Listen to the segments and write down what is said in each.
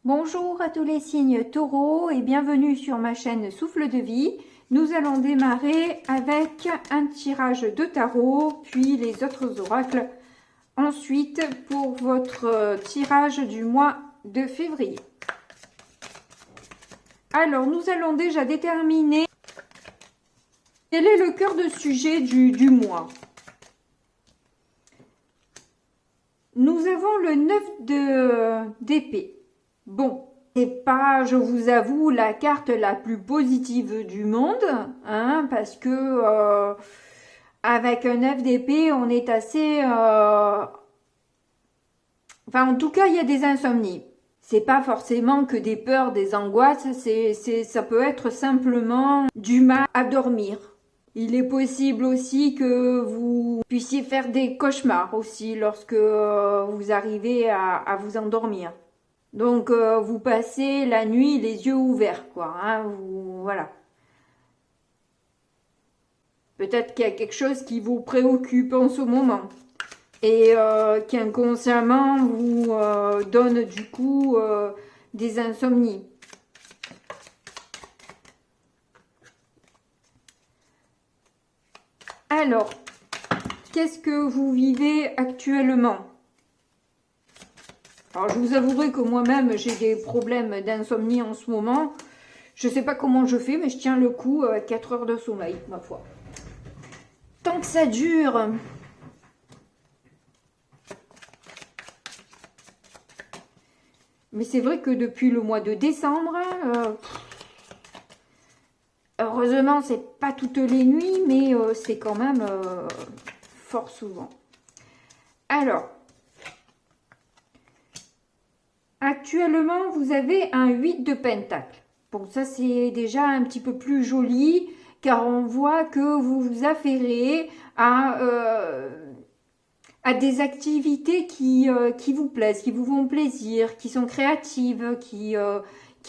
Bonjour à tous les signes taureaux et bienvenue sur ma chaîne Souffle de vie. Nous allons démarrer avec un tirage de tarot, puis les autres oracles. Ensuite, pour votre tirage du mois de février. Alors, nous allons déjà déterminer quel est le cœur de sujet du mois. Nous avons le 9 d'épée. Bon, c'est pas, je vous avoue, la carte la plus positive du monde, hein, parce que avec un 9 d'épée, on est assez... Enfin, en tout cas, il y a des insomnies. C'est pas forcément que des peurs, des angoisses, ça peut être simplement du mal à dormir. Il est possible aussi que vous puissiez faire des cauchemars aussi lorsque vous arrivez à vous endormir. Donc, vous passez la nuit les yeux ouverts, quoi. Hein, voilà. Peut-être qu'il y a quelque chose qui vous préoccupe en ce moment et qui inconsciemment vous donne du coup des insomnies. Alors, qu'est-ce que vous vivez actuellement ? Alors, je vous avouerai que moi-même, j'ai des problèmes d'insomnie en ce moment. Je ne sais pas comment je fais, mais je tiens le coup à 4 heures de sommeil, ma foi. Tant que ça dure. Mais c'est vrai que depuis le mois de décembre, heureusement, c'est pas toutes les nuits, mais c'est quand même fort souvent. Alors, actuellement, vous avez un 8 de pentacle. Bon, ça, c'est déjà un petit peu plus joli, car on voit que vous vous affairez à des activités qui vous plaisent, qui vous font plaisir, qui sont créatives, qui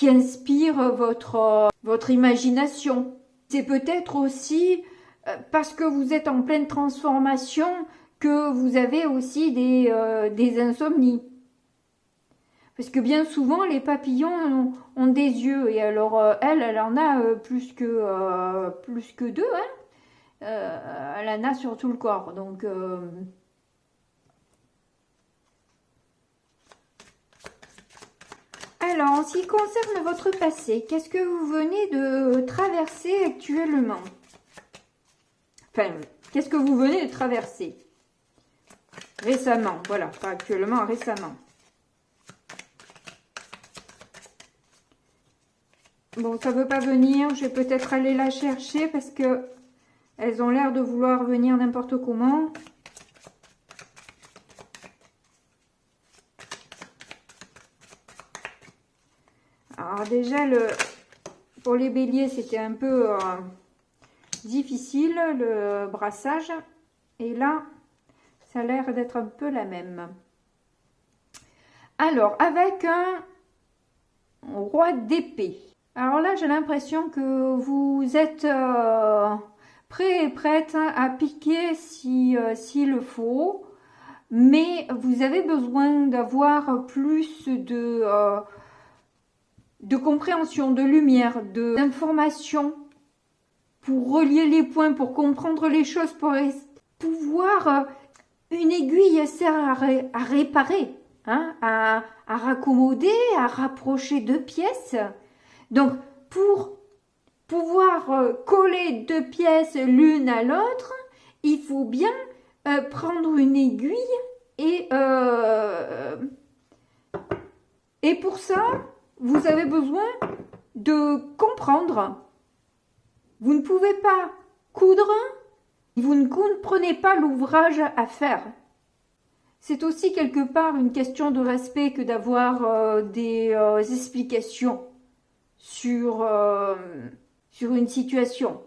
inspirent votre imagination. C'est peut-être aussi parce que vous êtes en pleine transformation que vous avez aussi des insomnies. Parce que bien souvent, les papillons ont des yeux. Et alors, elle en a plus que deux. Hein. Elle en a sur tout le corps. Donc, alors, en ce qui concerne votre passé, qu'est-ce que vous venez de traverser actuellement? Enfin, qu'est-ce que vous venez de traverser? Récemment, voilà, pas actuellement, récemment. Bon, ça veut pas venir, je vais peut-être aller la chercher parce que elles ont l'air de vouloir venir n'importe comment. Alors déjà, pour les béliers, c'était un peu difficile, le brassage. Et là, ça a l'air d'être un peu la même. Alors, avec un roi d'épée. Alors là, j'ai l'impression que vous êtes prêt et prête à piquer s'il le faut. Mais vous avez besoin d'avoir plus de compréhension, de lumière, d'information pour relier les points, pour comprendre les choses, pour pouvoir... une aiguille sert à réparer, hein, à raccommoder, à rapprocher deux pièces. Donc, pour pouvoir coller deux pièces l'une à l'autre, il faut bien prendre une aiguille et pour ça, vous avez besoin de comprendre. Vous ne pouvez pas coudre, vous ne comprenez pas l'ouvrage à faire. C'est aussi quelque part une question de respect que d'avoir des explications sur une situation.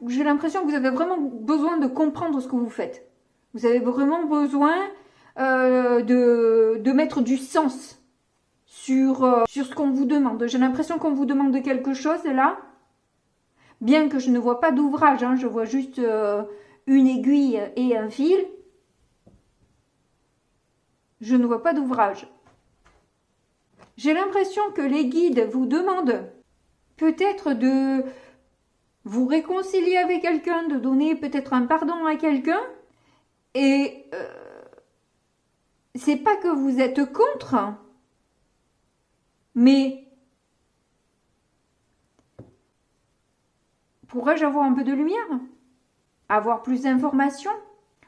J'ai l'impression que vous avez vraiment besoin de comprendre ce que vous faites. Vous avez vraiment besoin de mettre du sens sur ce qu'on vous demande. J'ai l'impression qu'on vous demande quelque chose là, bien que je ne vois pas d'ouvrage, hein, je vois juste une aiguille et un fil. Je ne vois pas d'ouvrage. J'ai l'impression que les guides vous demandent peut-être de vous réconcilier avec quelqu'un, de donner peut-être un pardon à quelqu'un. Et c'est pas que vous êtes contre, mais pourrais-je avoir un peu de lumière? Avoir plus d'informations?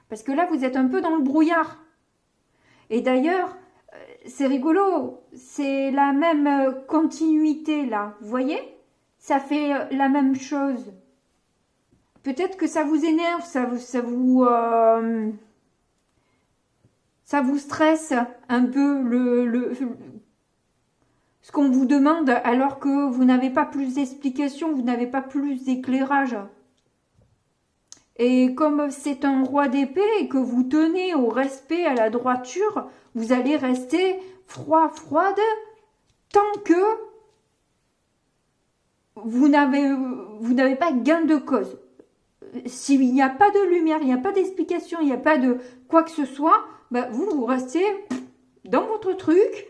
Parce que là, vous êtes un peu dans le brouillard. Et d'ailleurs, c'est rigolo, c'est la même continuité là, vous voyez? Ça fait la même chose. Peut-être que ça vous énerve, ça vous stresse un peu ce qu'on vous demande alors que vous n'avez pas plus d'explications, vous n'avez pas plus d'éclairage. Et comme c'est un roi d'épée et que vous tenez au respect, à la droiture, vous allez rester froide tant que vous n'avez pas gain de cause. S'il n'y a pas de lumière, il n'y a pas d'explication, il n'y a pas de quoi que ce soit, ben vous restez dans votre truc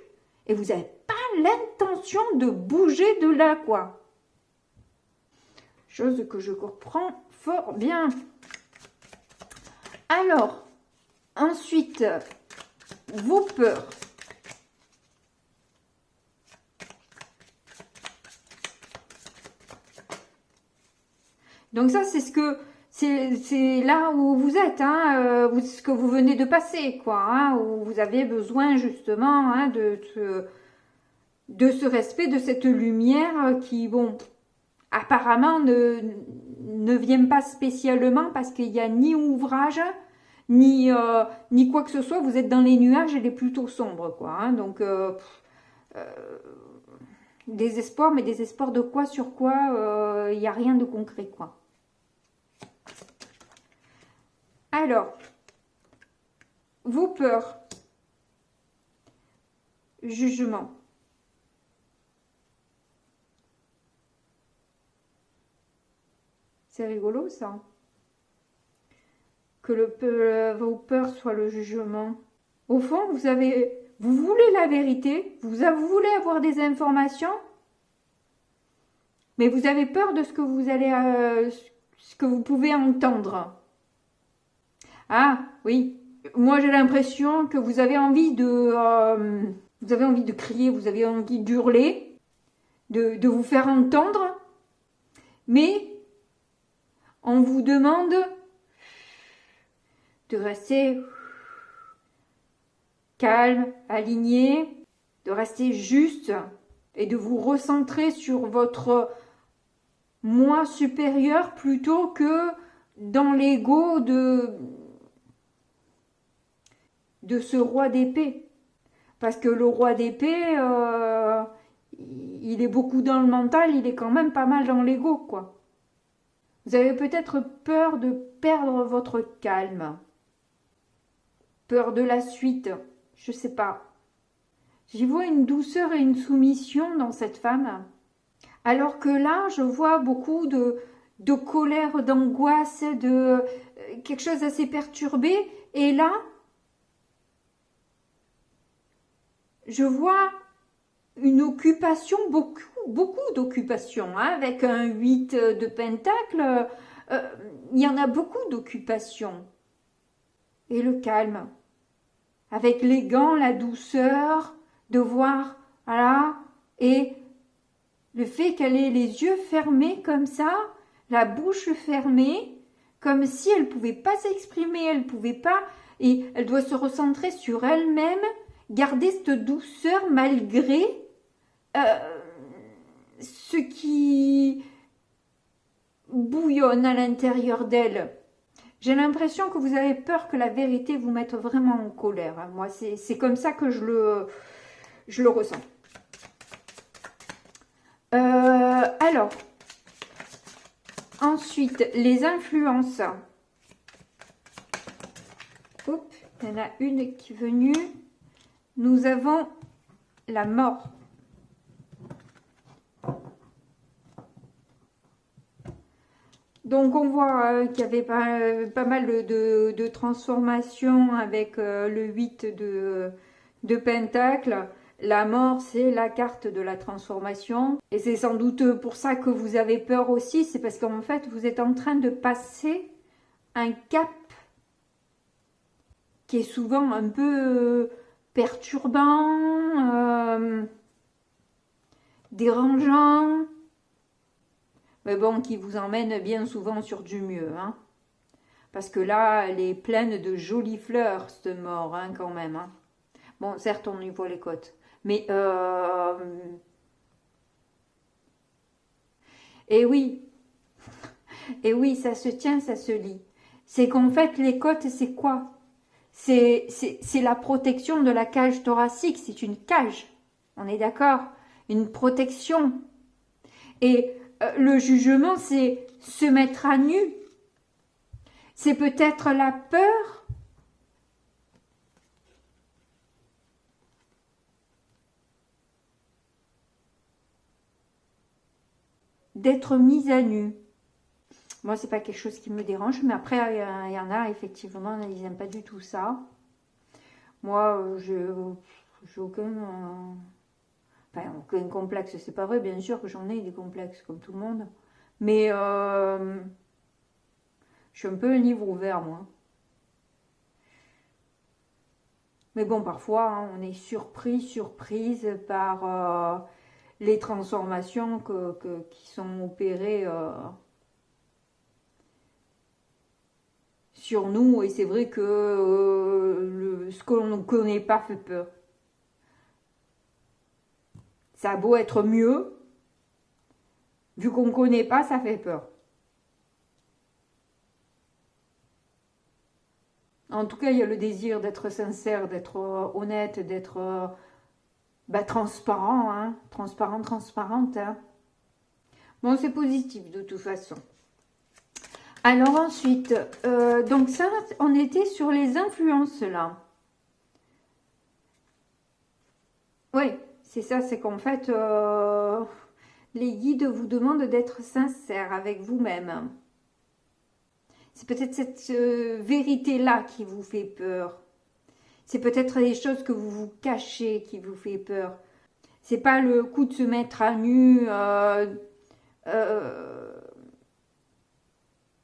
et vous n'avez pas l'intention de bouger de là, quoi. Chose que je comprends fort bien. Alors, ensuite, vos peurs. Donc ça, c'est là où vous êtes, hein, ce que vous venez de passer, quoi, hein, où vous avez besoin justement hein, de ce respect, de cette lumière qui, bon, apparemment ne vient pas spécialement parce qu'il n'y a ni ouvrage, ni quoi que ce soit. Vous êtes dans les nuages, elle est plutôt sombre, quoi. Hein, donc, désespoir, mais désespoir de quoi, sur quoi, il n'y a rien de concret, quoi. Alors, vos peurs, jugement. C'est rigolo ça. Que vos peurs soient le jugement. Au fond, vous voulez la vérité, vous voulez avoir des informations, mais vous avez peur de ce que ce que vous pouvez entendre. Ah, oui. Moi, j'ai l'impression que vous avez envie de crier, vous avez envie d'hurler, de vous faire entendre, mais on vous demande de rester calme, aligné, de rester juste et de vous recentrer sur votre moi supérieur plutôt que dans l'ego de ce roi d'épée. Parce que le roi d'épée, il est beaucoup dans le mental, il est quand même pas mal dans l'ego, quoi. Vous avez peut-être peur de perdre votre calme. Peur de la suite, je sais pas. J'y vois une douceur et une soumission dans cette femme. Alors que là, je vois beaucoup de colère, d'angoisse, de quelque chose assez perturbé. Et là, je vois une occupation, beaucoup d'occupations, hein, avec un 8 de pentacle, il y en a beaucoup d'occupations. Et le calme, avec les gants, la douceur, de voir, voilà, et le fait qu'elle ait les yeux fermés comme ça, la bouche fermée, comme si elle ne pouvait pas s'exprimer, elle ne pouvait pas, et elle doit se recentrer sur elle-même, garder cette douceur malgré ce qui bouillonne à l'intérieur d'elle. J'ai l'impression que vous avez peur que la vérité vous mette vraiment en colère. Moi, c'est comme ça que je le ressens. Alors, ensuite, les influences. Oups, il y en a une qui est venue. Nous avons la mort. Donc on voit qu'il y avait pas mal de transformations avec le 8 de pentacle. La mort, c'est la carte de la transformation. Et c'est sans doute pour ça que vous avez peur aussi. C'est parce qu'en fait, vous êtes en train de passer un cap qui est souvent un peu perturbant, dérangeant. Mais bon, qui vous emmène bien souvent sur du mieux. Hein. Parce que là, elle est pleine de jolies fleurs, cette mort, hein, quand même. Hein. Bon, certes, on y voit les côtes. Mais, et oui, et oui, ça se tient, ça se lit. C'est qu'en fait, les côtes, c'est quoi? C'est la protection de la cage thoracique. C'est une cage. On est d'accord? Une protection. Et le jugement, c'est se mettre à nu. C'est peut-être la peur d'être mise à nu. Moi, c'est pas quelque chose qui me dérange, mais après, il y en a, effectivement, ils n'aiment pas du tout ça. Moi, j'ai aucun, enfin, aucun complexe, c'est pas vrai, bien sûr que j'en ai des complexes, comme tout le monde. Mais je suis un peu un livre ouvert, moi. Mais bon, parfois, hein, on est surprise par les transformations qui sont opérées sur nous. Et c'est vrai que ce que l'on ne connaît pas fait peur. Ça a beau être mieux, vu qu'on ne connaît pas, ça fait peur. En tout cas, il y a le désir d'être sincère, d'être honnête, d'être transparent, hein, transparente. Hein. Bon, c'est positif de toute façon. Alors ensuite, donc ça, on était sur les influences là. Oui, c'est ça, c'est qu'en fait, les guides vous demandent d'être sincère avec vous-même. C'est peut-être cette vérité-là qui vous fait peur. C'est peut-être les choses que vous vous cachez qui vous fait peur. C'est pas le coup de se mettre à nu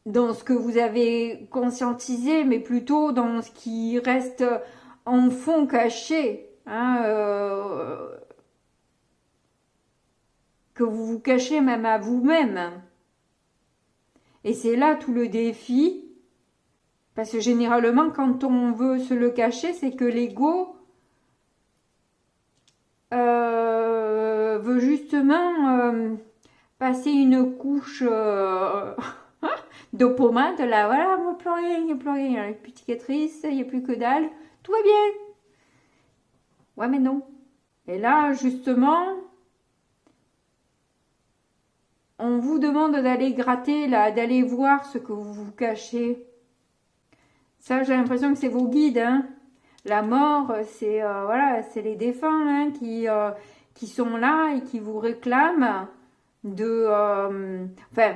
dans ce que vous avez conscientisé, mais plutôt dans ce qui reste en fond caché. Hein, que vous vous cachez même à vous-même. Et c'est là tout le défi. Parce que généralement, quand on veut se le cacher, c'est que l'ego veut justement passer une couche de pommade. Là, voilà, il n'y a plus rien, il n'y a plus rien. Il n'y a plus de cicatrices, il n'y a plus que dalle. Tout va bien. Ouais, mais non. Et là, justement, on vous demande d'aller gratter, là, d'aller voir ce que vous vous cachez. Ça, j'ai l'impression que c'est vos guides, hein. La mort, c'est voilà, c'est les défunts hein, qui sont là et qui vous réclament de... enfin,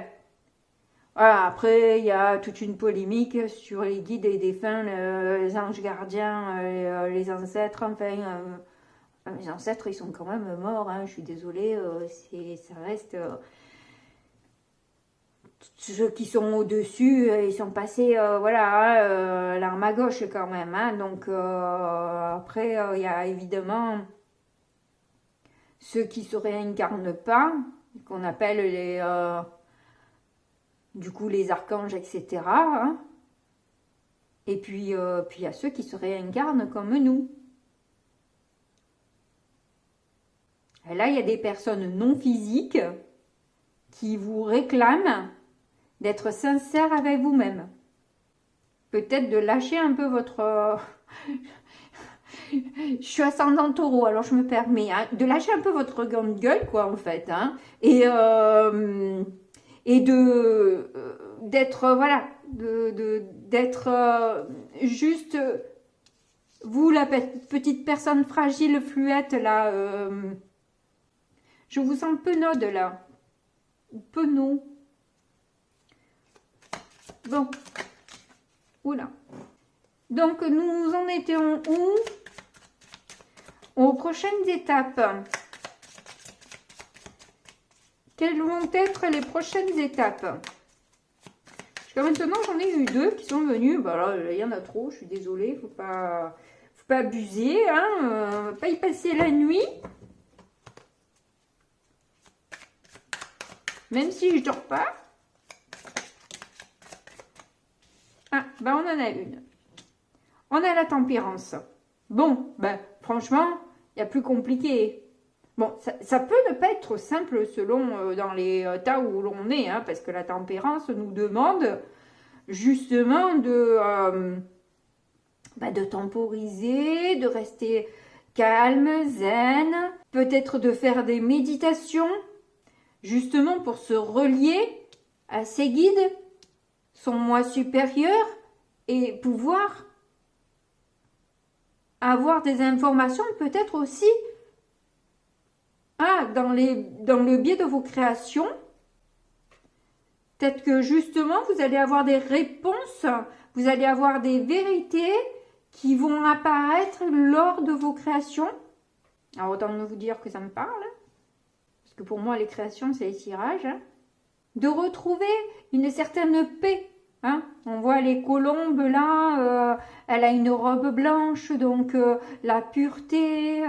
voilà, après, il y a toute une polémique sur les guides et les défunts, les anges gardiens, les ancêtres, enfin... les ancêtres, ils sont quand même morts, hein, je suis désolée, ça reste... ceux qui sont au-dessus, ils sont passés, voilà, l'arme à gauche quand même. Hein, donc, après, il y a évidemment ceux qui se réincarnent pas, qu'on appelle du coup, les archanges, etc. Hein, et puis, il y a ceux qui se réincarnent comme nous. Et là, il y a des personnes non physiques qui vous réclament d'être sincère avec vous-même. Peut-être de lâcher un peu votre... je suis ascendant taureau, alors je me permets hein, de lâcher un peu votre grande gueule, quoi, en fait. Hein, et de d'être, voilà, d'être juste... vous, la petite personne fragile, fluette, là... je vous sens penaude, là. Penaud. Bon. Oula. Donc, nous en étions où? aux prochaines étapes. Quelles vont être les prochaines étapes? Jusqu'à maintenant, j'en ai eu 2 qui sont venus. Bah là, il y en a trop, je suis désolée. Faut pas abuser, hein. Pas y passer la nuit. Même si je dors pas. Ah, bah on en a une. On a la tempérance. Bon, ben franchement, il y a plus compliqué. Bon, ça peut ne pas être simple selon dans les tas où l'on est, hein, parce que la tempérance nous demande justement de temporiser, de rester calme, zen, peut-être de faire des méditations, justement pour se relier à ses guides, son moi supérieur, et pouvoir avoir des informations peut-être aussi dans le biais de vos créations. Peut-être que justement vous allez avoir des réponses, vous allez avoir des vérités qui vont apparaître lors de vos créations. Alors autant vous dire que ça me parle, parce que pour moi les créations c'est les tirages. De retrouver une certaine paix. On voit les colombes là, elle a une robe blanche, donc la pureté,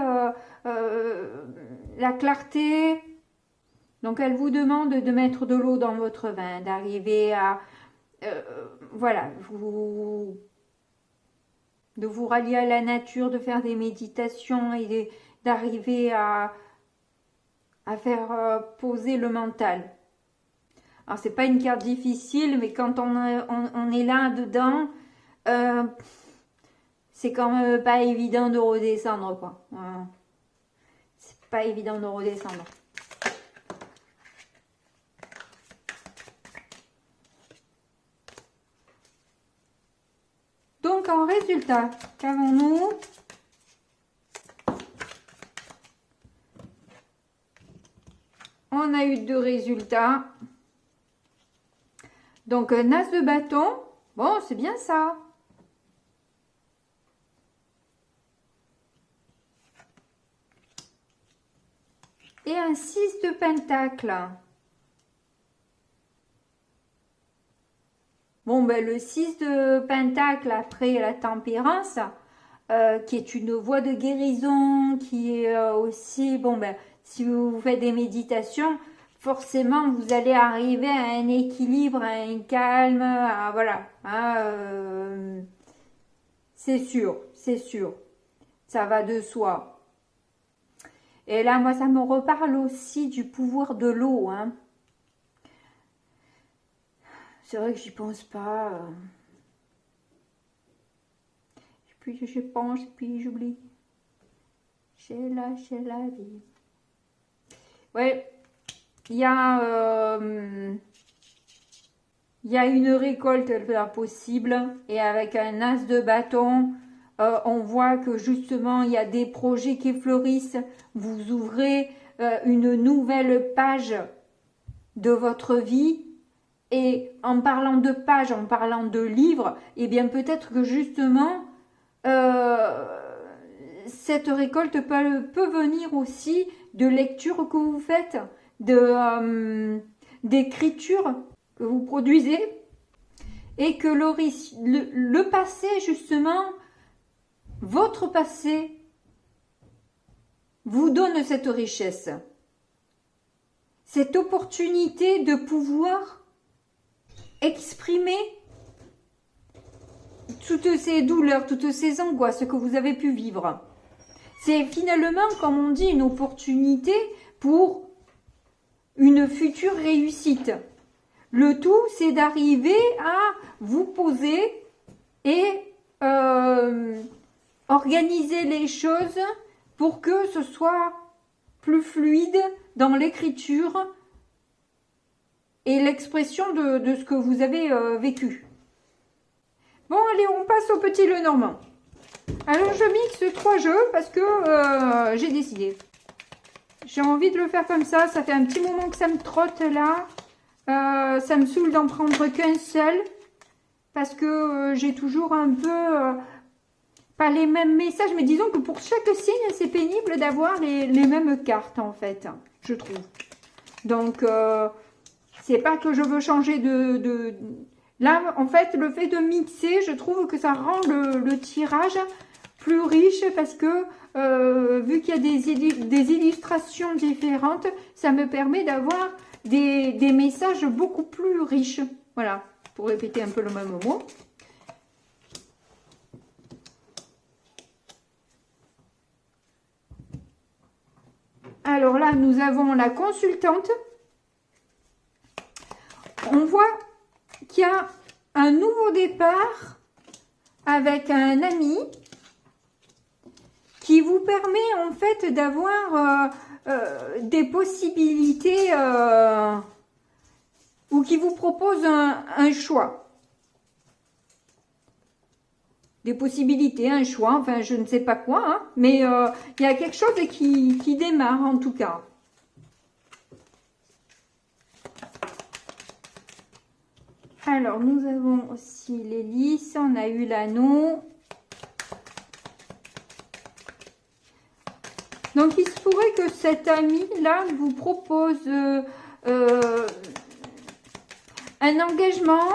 la clarté. Donc elle vous demande de mettre de l'eau dans votre vin, d'arriver à de vous rallier à la nature, de faire des méditations et d'arriver à faire poser le mental. Alors c'est pas une carte difficile, mais quand on est là dedans, c'est quand même pas évident de redescendre, quoi. C'est pas évident de redescendre. Donc en résultat, qu'avons-nous? On a eu 2 résultats. Donc un as de bâton, bon c'est bien ça. Et un 6 de pentacle. Bon ben le 6 de pentacle après la tempérance, qui est une voie de guérison, qui est aussi, bon ben si vous faites des méditations, forcément vous allez arriver à un équilibre, à un calme, voilà. C'est sûr, ça va de soi. Et là, moi, ça me reparle aussi du pouvoir de l'eau. C'est vrai que j'y pense pas. Puis je pense, puis j'oublie. J'ai lâché la vie. Ouais, il y a une récolte possible. Et avec un as de bâton, on voit que justement, il y a des projets qui fleurissent. Vous ouvrez une nouvelle page de votre vie. Et en parlant de pages, en parlant de livres, eh bien peut-être que justement, cette récolte peut venir aussi de lectures que vous faites, d'écriture que vous produisez, et que le passé, justement, votre passé, vous donne cette richesse, cette opportunité de pouvoir exprimer toutes ces douleurs, toutes ces angoisses que vous avez pu vivre. C'est finalement, comme on dit, une opportunité pour une future réussite. Le tout, c'est d'arriver à vous poser et organiser les choses pour que ce soit plus fluide dans l'écriture et l'expression de ce que vous avez vécu. Bon, allez, on passe au petit Lenormand. Alors, je mixe 3 jeux parce que j'ai décidé. J'ai envie de le faire comme ça. Ça fait un petit moment que ça me trotte là. Ça me saoule d'en prendre qu'un seul. Parce que j'ai toujours un peu pas les mêmes messages, mais disons que pour chaque signe, c'est pénible d'avoir les mêmes cartes, en fait, je trouve. Donc, c'est pas que je veux changer Là, en fait, le fait de mixer, je trouve que ça rend le tirage plus riche parce que, vu qu'il y a des illustrations différentes, ça me permet d'avoir des messages beaucoup plus riches. Voilà, pour répéter un peu le même mot. Alors là, nous avons la consultante. On voit qu'il y a un nouveau départ avec un ami qui vous permet en fait d'avoir des possibilités ou qui vous propose un choix. Des possibilités, un choix, enfin je ne sais pas quoi, hein, mais il y a quelque chose qui démarre en tout cas. Alors nous avons aussi l'hélice, on a eu l'anneau. Donc il se pourrait que cet ami-là vous propose un engagement,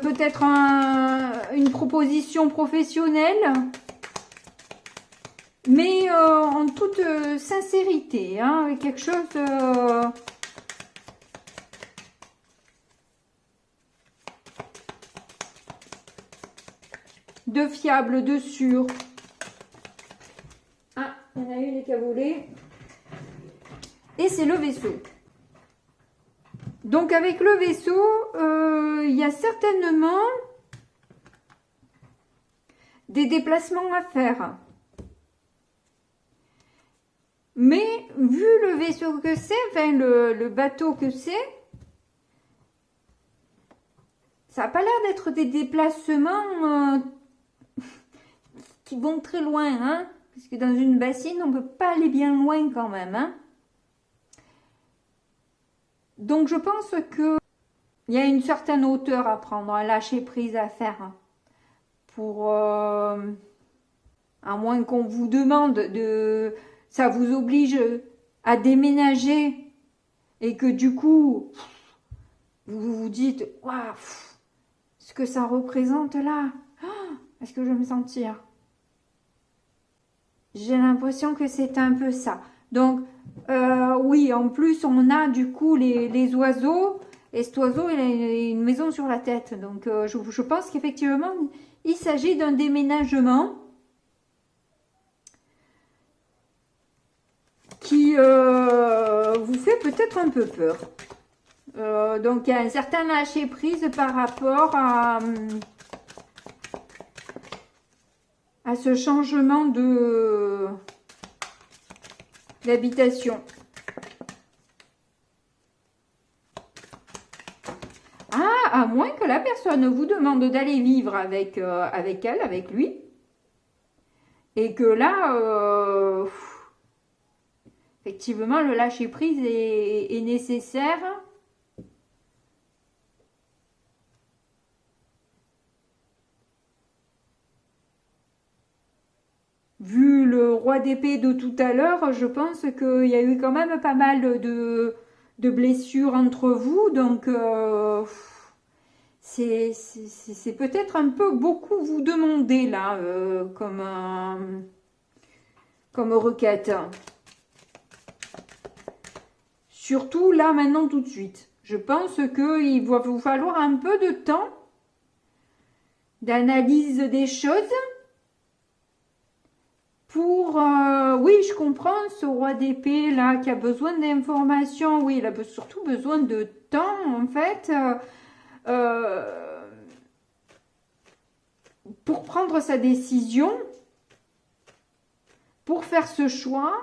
peut-être une proposition professionnelle, mais en toute sincérité, hein, quelque chose de fiable, de sûr. Ah, il y en a une qui a volé. Et c'est le vaisseau. Donc avec le vaisseau, il y a certainement des déplacements à faire. Mais vu le vaisseau que c'est, enfin le bateau que c'est, ça n'a pas l'air d'être des déplacements qui vont très loin, hein, parce que dans une bassine, on ne peut pas aller bien loin quand même, hein. Donc je pense que il y a une certaine hauteur à prendre, à lâcher prise à faire, hein, pour à moins qu'on vous demande de, ça vous oblige à déménager et que du coup vous vous dites waouh, ce que ça représente là, est-ce que je vais me sentir? J'ai l'impression que c'est un peu ça. Donc, oui, en plus, on a du coup les oiseaux. Et cet oiseau, il a une maison sur la tête. Donc, je pense qu'effectivement, il s'agit d'un déménagement qui vous fait peut-être un peu peur. Donc, il y a un certain lâcher-prise par rapport à ce changement d'habitation. Ah, à moins que la personne vous demande d'aller vivre avec elle, avec lui, et que là, effectivement, le lâcher-prise est nécessaire. Vu le roi d'épée de tout à l'heure, je pense qu'il y a eu quand même pas mal de blessures entre vous. Donc, c'est peut-être un peu beaucoup vous demander là, comme requête. Surtout là, maintenant, tout de suite. Je pense qu'il va vous falloir un peu de temps d'analyse des choses. Pour, oui, je comprends, ce roi d'épée là qui a besoin d'informations, oui, il a surtout besoin de temps en fait pour prendre sa décision, pour faire ce choix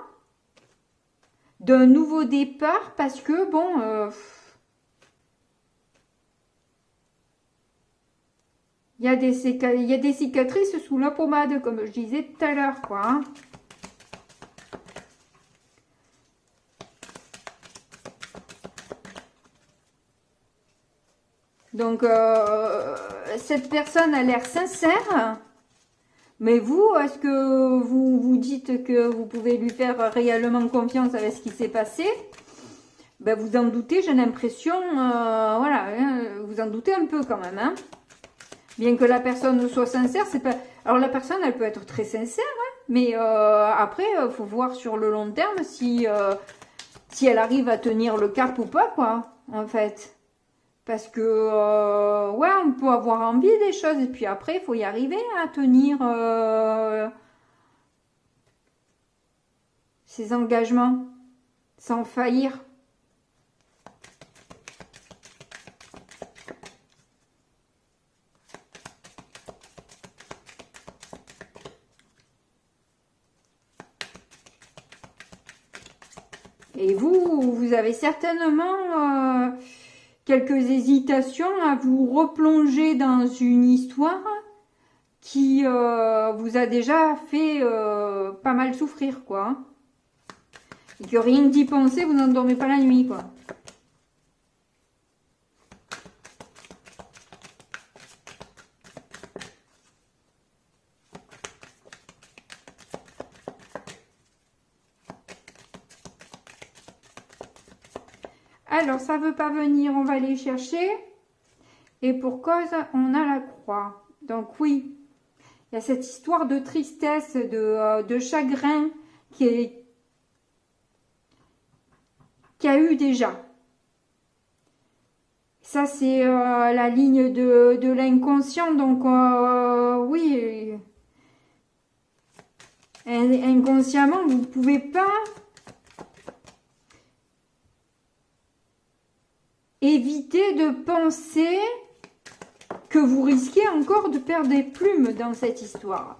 d'un nouveau départ parce que bon, il y a des cicatrices sous la pommade, comme je disais tout à l'heure, quoi. Hein. Donc, cette personne a l'air sincère. Mais vous, est-ce que vous vous dites que vous pouvez lui faire réellement confiance avec ce qui s'est passé? Ben, vous en doutez, j'ai l'impression, voilà, hein, vous en doutez un peu quand même, hein. Bien que la personne soit sincère, c'est pas... Alors la personne, elle peut être très sincère, hein, mais après, il faut voir sur le long terme si, si elle arrive à tenir le cap ou pas, quoi, en fait. Parce que, ouais, on peut avoir envie des choses, et puis après, il faut y arriver à tenir ses engagements, sans faillir. Et vous avez certainement quelques hésitations à vous replonger dans une histoire qui vous a déjà fait pas mal souffrir, quoi. Et que rien que d'y penser, vous n'endormez pas la nuit, quoi. Alors, ça veut pas venir, on va aller chercher. Et pour cause, on a la croix. Donc oui, il y a cette histoire de tristesse, de chagrin qui a eu déjà. Ça, c'est la ligne de l'inconscient. Donc oui, inconsciemment, vous ne pouvez pas éviter de penser que vous risquez encore de perdre des plumes dans cette histoire.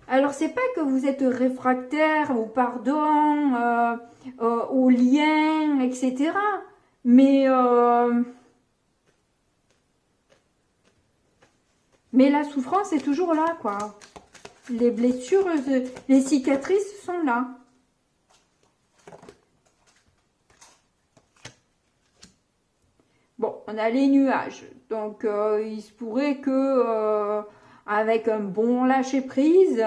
Alors, c'est pas que vous êtes réfractaire au pardon, au lien, etc. Mais la souffrance est toujours là, quoi. Les blessures, les cicatrices sont là. Bon, on a les nuages. Donc, il se pourrait que, avec un bon lâcher-prise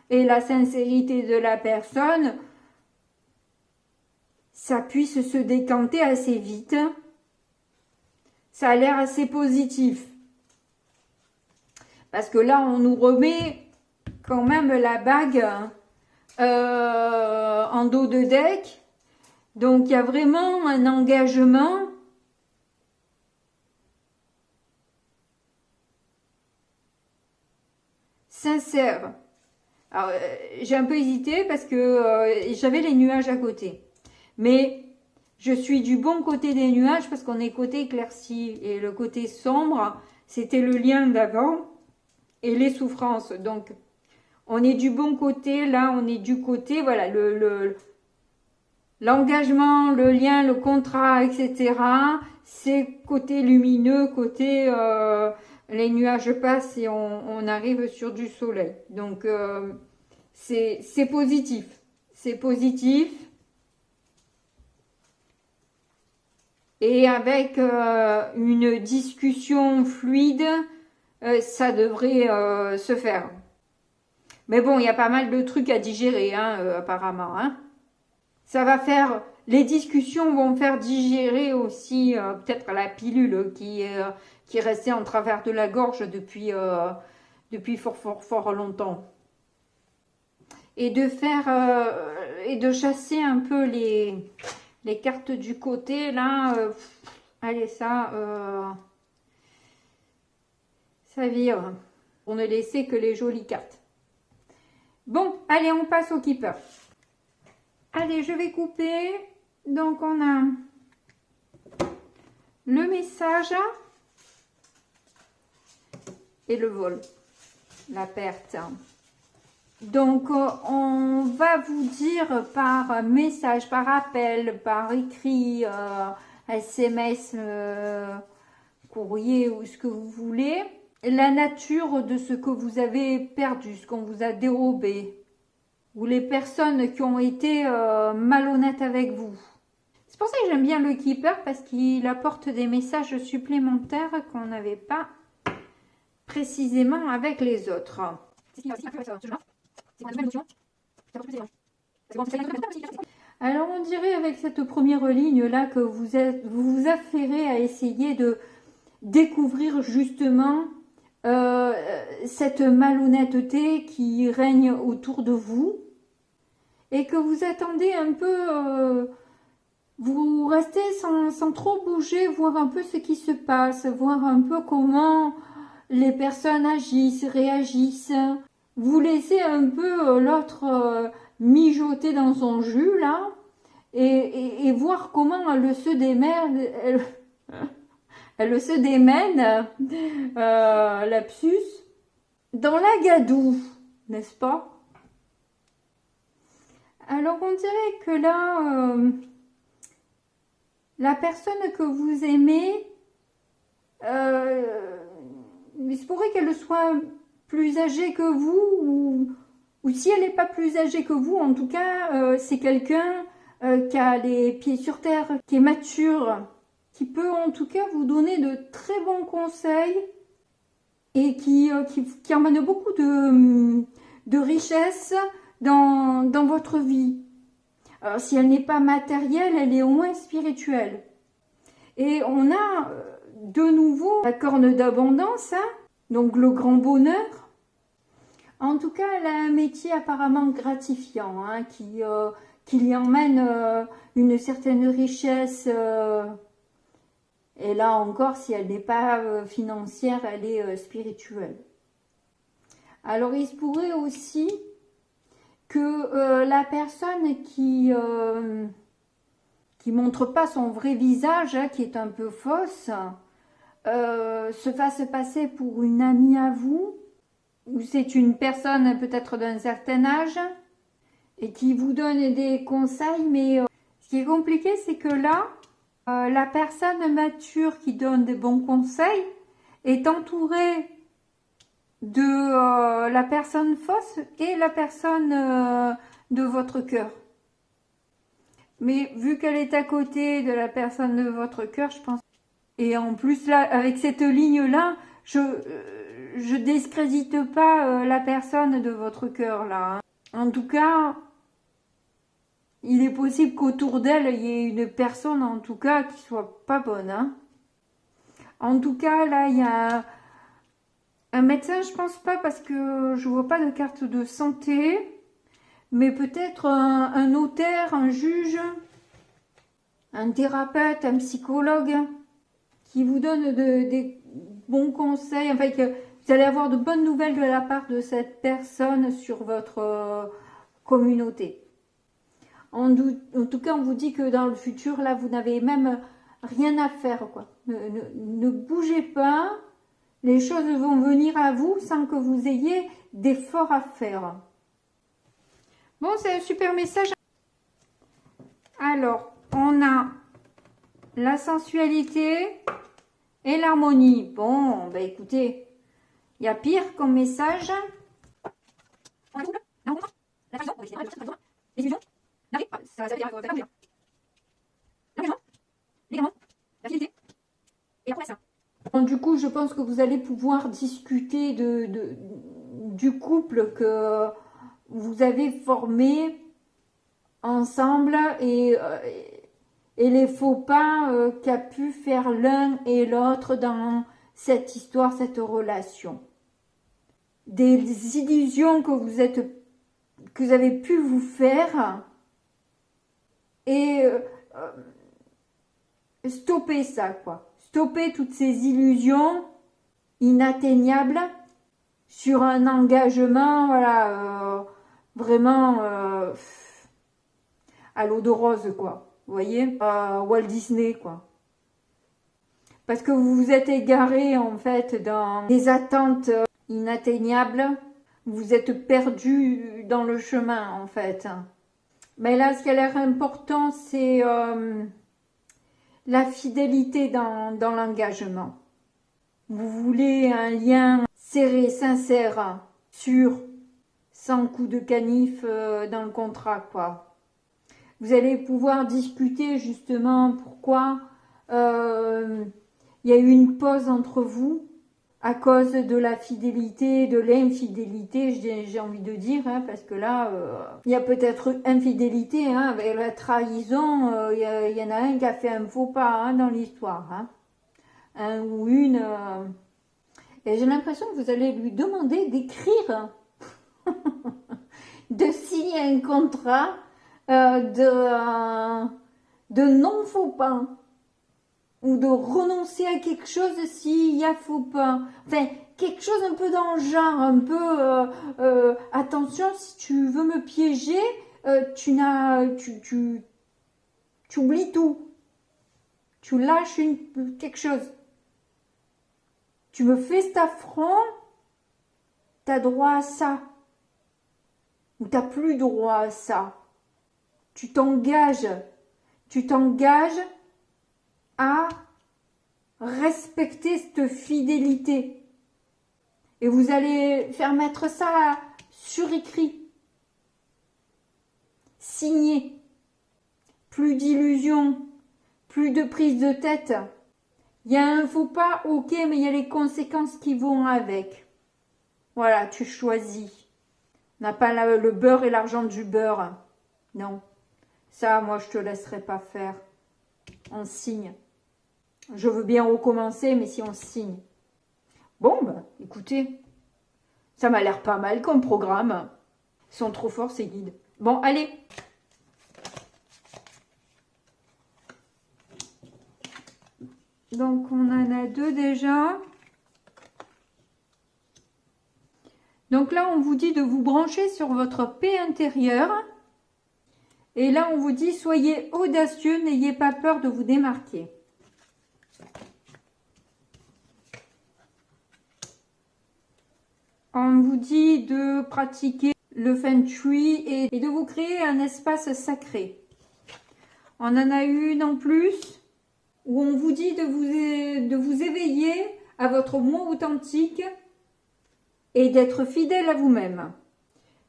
et la sincérité de la personne, ça puisse se décanter assez vite. Ça a l'air assez positif. Parce que là, on nous remet quand même la bague en dos de deck. Donc, il y a vraiment un engagement sincère. Alors, j'ai un peu hésité parce que j'avais les nuages à côté. Mais je suis du bon côté des nuages parce qu'on est côté éclairci. Et le côté sombre, c'était le lien d'avant et les souffrances. Donc, on est du bon côté. Là, on est du côté, voilà, l'engagement, le lien, le contrat, etc. C'est côté lumineux, côté... les nuages passent et on arrive sur du soleil. Donc, c'est positif. C'est positif. Et avec une discussion fluide, ça devrait se faire. Mais bon, il y a pas mal de trucs à digérer, hein, apparemment. Hein. Ça va faire... Les discussions vont faire digérer aussi peut-être la pilule qui est restée en travers de la gorge depuis fort longtemps. Et de faire et de chasser un peu les cartes du côté là. Allez, ça vire. Pour ne laisser que les jolies cartes. Bon, allez, on passe au keeper. Allez, je vais couper. Donc, on a le message et le vol, la perte. Donc, on va vous dire par message, par appel, par écrit, SMS, courrier ou ce que vous voulez, la nature de ce que vous avez perdu, ce qu'on vous a dérobé. ou les personnes qui ont été malhonnêtes avec vous. C'est pour ça que j'aime bien le Keeper, parce qu'il apporte des messages supplémentaires qu'on n'avait pas précisément avec les autres. Alors on dirait avec cette première ligne là que vous vous affairez à essayer de découvrir justement cette malhonnêteté qui règne autour de vous et que vous attendez un peu, vous restez sans trop bouger, voir un peu ce qui se passe, voir un peu comment les personnes agissent, réagissent. Vous laissez un peu l'autre mijoter dans son jus là et voir comment elle se démerde, elle se démène, lapsus, dans la gadoue, n'est-ce pas? Alors on dirait que là, la personne que vous aimez, il se pourrait qu'elle soit plus âgée que vous, ou si elle n'est pas plus âgée que vous, en tout cas, c'est quelqu'un qui a les pieds sur terre, qui est mature, qui peut en tout cas vous donner de très bons conseils et qui emmène beaucoup de richesse dans votre vie. Alors, si elle n'est pas matérielle, elle est au moins spirituelle. Et on a de nouveau la corne d'abondance, hein, donc le grand bonheur. En tout cas, elle a un métier apparemment gratifiant, hein, qui lui emmène une certaine richesse. Et là encore, si elle n'est pas financière, elle est spirituelle. Alors, il se pourrait aussi que la personne qui montre pas son vrai visage, hein, qui est un peu fausse, se fasse passer pour une amie à vous, ou c'est une personne peut-être d'un certain âge, et qui vous donne des conseils, mais ce qui est compliqué, c'est que là, la personne mature qui donne des bons conseils est entourée de la personne fausse et la personne de votre cœur. Mais vu qu'elle est à côté de la personne de votre cœur, je pense. Et en plus là, avec cette ligne là, je discrédite pas la personne de votre cœur là, hein. En tout cas, il est possible qu'autour d'elle, il y ait une personne en tout cas qui soit pas bonne, hein. En tout cas, là, il y a un médecin, je pense pas, parce que je vois pas de carte de santé, mais peut-être un notaire, un juge, un thérapeute, un psychologue, qui vous donne des bons conseils, enfin que vous allez avoir de bonnes nouvelles de la part de cette personne sur votre communauté. En tout cas, on vous dit que dans le futur, là, vous n'avez même rien à faire, quoi. Ne bougez pas. Les choses vont venir à vous sans que vous ayez d'efforts à faire. Bon, c'est un super message. Alors, on a la sensualité et l'harmonie. Bon, bah écoutez, il y a pire comme message. La rencontre, la trahison, les illusions, l'arrêt, ça veut dire l'engagement, l'égarement, la fidélité et la promesse. Donc, du coup, je pense que vous allez pouvoir discuter du couple que vous avez formé ensemble et les faux pas qu'a pu faire l'un et l'autre dans cette histoire, cette relation. Des illusions que vous avez pu vous faire et stopper ça, quoi. Stopper toutes ces illusions inatteignables sur un engagement, voilà, vraiment à l'eau de rose, quoi. Vous voyez, Walt Disney, quoi. Parce que vous vous êtes égaré, en fait, dans des attentes inatteignables. Vous êtes perdu dans le chemin, en fait. Mais là, ce qui a l'air important, c'est la fidélité dans l'engagement. Vous voulez un lien serré, sincère sur sans coup de canif dans le contrat, quoi. Vous allez pouvoir discuter justement pourquoi il y a eu une pause entre vous à cause de la fidélité, de l'infidélité, j'ai envie de dire, hein, parce que là, il y a peut-être infidélité, hein, avec la trahison, il y en a un qui a fait un faux pas hein, dans l'histoire, hein. Un ou une. Et j'ai l'impression que vous allez lui demander d'écrire, de signer un contrat de non-faux pas. Ou de renoncer à quelque chose s'il y a faux pas. Enfin, quelque chose un peu dans le genre, un peu attention, si tu veux me piéger, tu oublies tout. Tu lâches quelque chose. Tu me fais cet affront, t'as droit à ça. Ou t'as plus droit à ça. Tu t'engages à respecter cette fidélité. Et vous allez faire mettre ça sur écrit. Signé. Plus d'illusions, plus de prise de tête. Il y a un faux pas, ok, mais il y a les conséquences qui vont avec. Voilà, tu choisis. On n'a pas le beurre et l'argent du beurre. Non. Ça, moi, je te laisserai pas faire. On signe. Je veux bien recommencer, mais si on signe. Bon, bah, écoutez, ça m'a l'air pas mal comme programme. Ils sont trop forts, ces guides. Bon, allez. Donc, on en a 2 déjà. Donc là, on vous dit de vous brancher sur votre paix intérieure. Et là, on vous dit, soyez audacieux, n'ayez pas peur de vous démarquer. On vous dit de pratiquer le feng shui et de vous créer un espace sacré. On en a une en plus où on vous dit de vous éveiller à votre moi authentique et d'être fidèle à vous-même.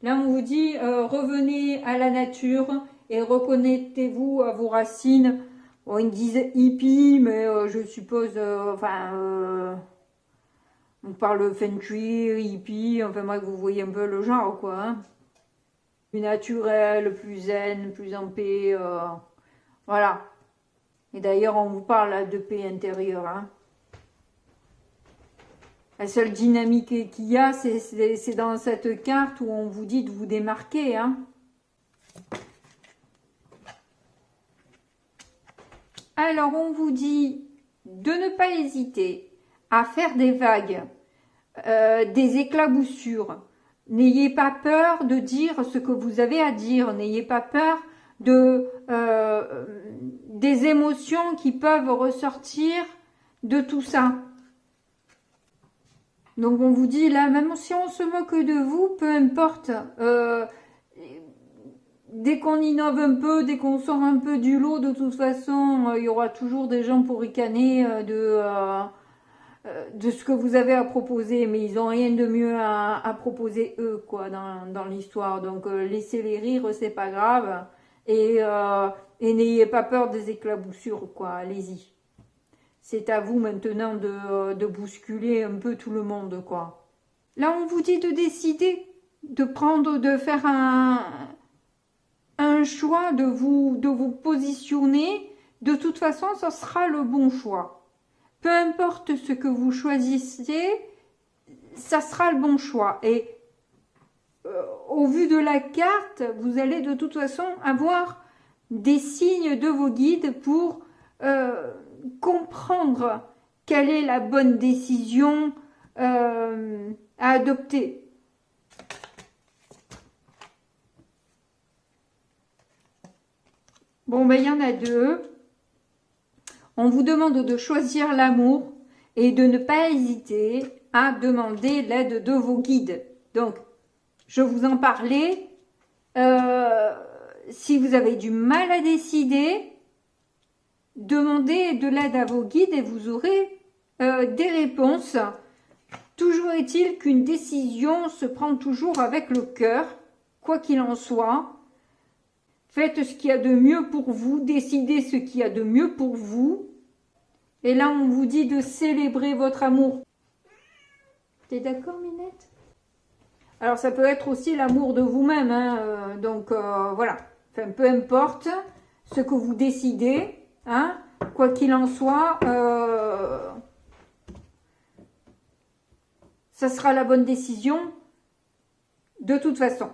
Là, on vous dit revenez à la nature et reconnectez-vous à vos racines. Bon, ils disent hippie, mais je suppose, on parle feng shui, hippie, enfin moi, vous voyez un peu le genre, quoi. Hein. Plus naturel, plus zen, plus en paix, voilà. Et d'ailleurs, on vous parle de paix intérieure. Hein. La seule dynamique qu'il y a, c'est dans cette carte où on vous dit de vous démarquer. Hein. Alors, on vous dit de ne pas hésiter à faire des vagues, des éclaboussures. N'ayez pas peur de dire ce que vous avez à dire. N'ayez pas peur des émotions qui peuvent ressortir de tout ça. Donc on vous dit là, même si on se moque de vous, peu importe, dès qu'on innove un peu, dès qu'on sort un peu du lot, de toute façon, il y aura toujours des gens pour ricaner de ce que vous avez à proposer, mais ils n'ont rien de mieux à proposer eux, quoi, dans l'histoire. Donc laissez-les rire, c'est pas grave, et n'ayez pas peur des éclaboussures, quoi, allez-y. C'est à vous maintenant de bousculer un peu tout le monde, quoi. Là, on vous dit de décider, de faire un choix, de vous positionner. De toute façon, ce sera le bon choix. Peu importe ce que vous choisissez, ça sera le bon choix. Et au vu de la carte, vous allez de toute façon avoir des signes de vos guides pour comprendre quelle est la bonne décision à adopter. Bon, ben il y en a 2. On vous demande de choisir l'amour et de ne pas hésiter à demander l'aide de vos guides. Donc, je vous en parlais. Si vous avez du mal à décider, demandez de l'aide à vos guides et vous aurez des réponses. Toujours est-il qu'une décision se prend toujours avec le cœur, quoi qu'il en soit. Faites ce qu'il y a de mieux pour vous, décidez ce qu'il y a de mieux pour vous. Et là, on vous dit de célébrer votre amour. T'es d'accord, Minette? Alors, ça peut être aussi l'amour de vous-même, hein, donc voilà. Enfin, peu importe ce que vous décidez, hein, quoi qu'il en soit, ça sera la bonne décision de toute façon.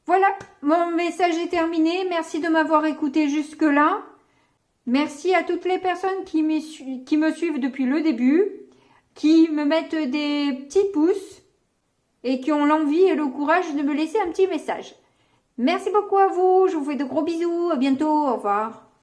Voilà, mon message est terminé. Merci de m'avoir écouté jusque-là. Merci à toutes les personnes qui me suivent depuis le début, qui me mettent des petits pouces et qui ont l'envie et le courage de me laisser un petit message. Merci beaucoup à vous, je vous fais de gros bisous, à bientôt, au revoir.